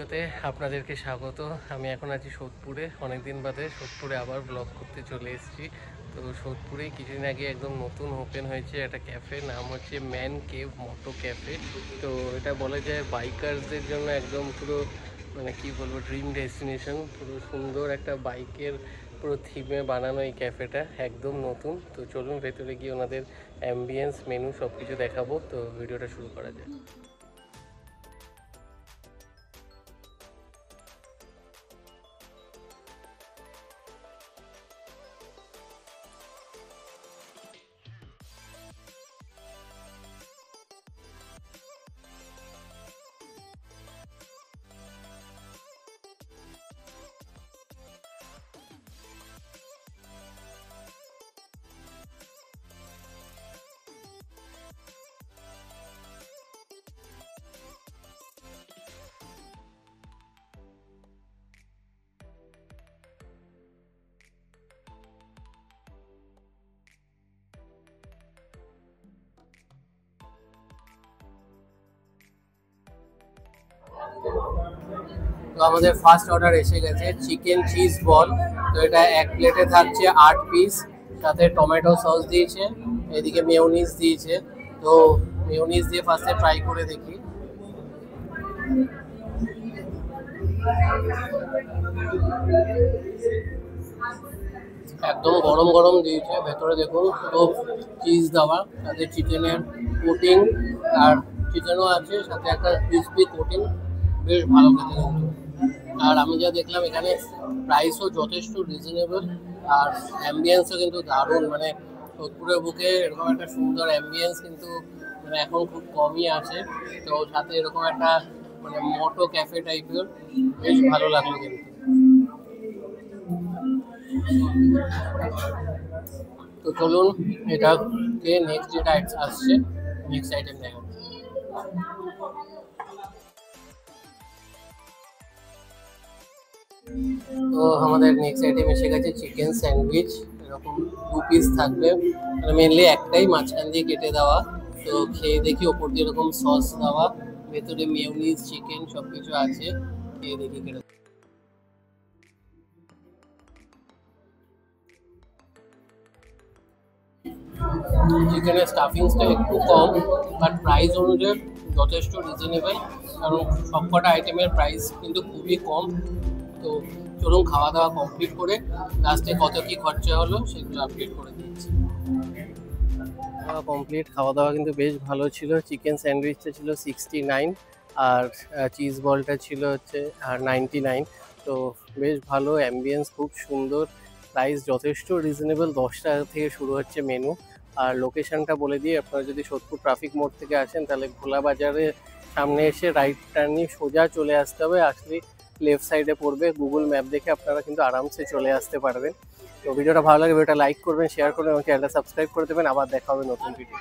ভিডিওতে আপনাদেরকে স্বাগত। আমি এখন আছি সোদপুরে। অনেকদিন বাদে সোদপুরে আবার ব্লগ করতে চলে এসেছি। তো সোদপুরে কিছুদিন আগে একদম নতুন ওপেন হয়েছে একটা ক্যাফে, নাম হচ্ছে ম্যান কেভ মোটো ক্যাফে। তো এটা বলা যায় বাইকারসদের জন্য একদম পুরো মানে কি বলবো ড্রিম ডেস্টিনেশন। পুরো সুন্দর একটা বাইকের পুরো থিমে বানানো এই ক্যাফেটা, একদম নতুন। তো চলুন ভেতরে গিয়ে ওনাদের অ্যাম্বিয়েন্স, মেনু সব কিছু দেখাবো। তো ভিডিওটা শুরু করা যায়। তো আমাদের ফার্স্ট অর্ডার এসে গেছে চিকেন চিজ বল। তো এটা এক প্লেটে থাকছে 8 পিস, সাথে টমেটো সস দিয়েছে, এদিকে মেয়োনিজ দিয়েছে। তো মেয়োনিজ দিয়ে ফার্স্টে ট্রাই করে দেখি। একদম গরম গরম দিয়েছে, ভেতরে দেখুন তো চিজ দেওয়া, সাথে চিকেনের কোটিং, আর চিকেনও আছে, সাথে একটা ক্রিসপি কোটিং। বেশ ভালো খেতে কিন্তু। আর আমি যা দেখলাম এখানে প্রাইসও যথেষ্ট রিজনেবল, আর অ্যাম্বিয়েন্সও কিন্তু দারুণ। মানে সোদপুরের বুকে এরকম একটা সুন্দর অ্যাম্বিয়েন্স কিন্তু মানে এখন খুব কমই আছে। তো সাথে এরকম একটা মানে মোটো ক্যাফে টাইপের, বেশ ভালো লাগলো কিন্তু। তো চলুন এটাকে নেক্সট যেটা আসছে, নেক্সট আইটেম দেখা। তো আমাদের নেক্সট আইটেম এসে গেছে চিকেন স্যান্ডউইচ। এরকম 2 পিস থাকবে, মানে মেনলি একটাই মাঝখান দিয়ে কেটে দেওয়া। তো খেয়ে দেখি, ওপর দিয়ে এরকম সস দেওয়া, ভেতরে মেয়োনিজ, চিকেন সব কিছু আছে। খেয়ে দেখি কেটে। চিকেনের স্টাফিংসটা একটু কম, বাট প্রাইস অনুযায়ী যথেষ্ট রিজনেবল, কারণ সবকটা আইটেমের প্রাইস কিন্তু খুবই কম। তো চলুন খাওয়া দাওয়া কমপ্লিট করে লাস্টে কত কি খরচা হলো সেগুলো আপডেট করে দিচ্ছি। কমপ্লিট খাওয়া দাওয়া কিন্তু বেশ ভালো ছিল। চিকেন স্যান্ডউইচটা ছিল 69, আর চিজ বলটা ছিল হচ্ছে আর 99। তো বেশ ভালো, অ্যাম্বিয়েন্স খুব সুন্দর, প্রাইস যথেষ্ট রিজনেবল। 10 টাকা থেকে শুরু হচ্ছে মেনু। আর লোকেশনটা বলে দিই, আপনারা যদি সোদপুর ট্রাফিক মোড় থেকে আসেন তাহলে ভোলা বাজারের সামনে এসে রাইট টার্ন নিয়ে সোজা চলে আসতে হবে। আসলে লেফট সাইডে পড়বে, গুগল ম্যাপ দেখে আপনারা কিন্তু আরামসে চলে আসতে পারবেন। তো ভিডিওটা ভালো লাগে, ভিডিওটা লাইক করবেন, শেয়ার করবেন এবং চ্যানেলটা সাবস্ক্রাইব করে দেবেন। আবার দেখা হবে নতুন ভিডিও।